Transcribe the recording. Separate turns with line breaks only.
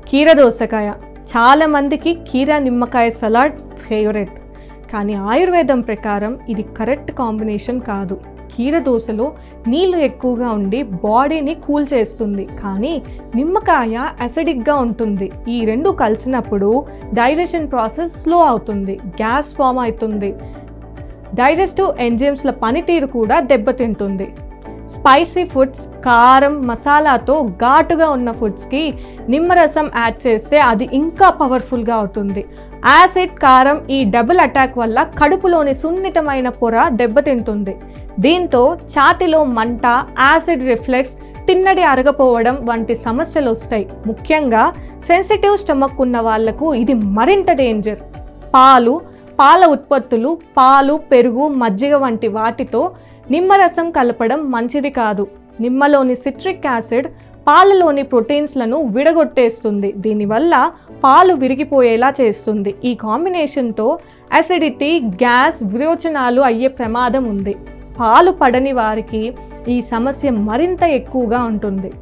కీర దోసకాయ చాలా మందికి కీర నిమ్మకాయ సలాడ్ ఫేవరెట్, కానీ ఆయుర్వేదం ప్రకారం ఇది కరెక్ట్ కాంబినేషన్ కాదు. కీర దోసలో నీళ్లు ఎక్కువగా ఉండి బాడీని కూల్ చేస్తుంది, కానీ నిమ్మకాయ అసిడిక్గా ఉంటుంది. ఈ రెండు కలిసినప్పుడు డైజెషన్ ప్రాసెస్ స్లో అవుతుంది, గ్యాస్ ఫామ్ అవుతుంది, డైజెస్టివ్ ఎంజైమ్స్ల పనితీరు కూడా దెబ్బతింటుంది. స్పైసీ ఫుడ్స్, కారం మసాలాతో ఘాటుగా ఉన్న ఫుడ్స్కి నిమ్మరసం యాడ్ చేస్తే అది ఇంకా పవర్ఫుల్గా అవుతుంది. యాసిడ్, కారం ఈ డబుల్ అటాక్ వల్ల కడుపులోని సున్నితమైన పొర దెబ్బతింటుంది. దీంతో ఛాతిలో మంట, యాసిడ్ రిఫ్లెక్స్, తిన్నడి అరగపోవడం వంటి సమస్యలు వస్తాయి. ముఖ్యంగా సెన్సిటివ్ స్టమక్ ఉన్న వాళ్లకు ఇది మరింత డేంజర్. పాల ఉత్పత్తులు, పాలు, పెరుగు, మజ్జిగ వంటి వాటితో నిమ్మరసం కలపడం మంచిది కాదు. నిమ్మలోని సిట్రిక్ యాసిడ్ పాలలోని ప్రోటీన్స్లను విడగొట్టేస్తుంది, దీనివల్ల పాలు విరిగిపోయేలా చేస్తుంది. ఈ కాంబినేషన్తో అసిడిటీ, గ్యాస్, విరోచనాలు అయ్యే ప్రమాదం ఉంది. పాలు పడని వారికి ఈ సమస్య మరింత ఎక్కువగా ఉంటుంది.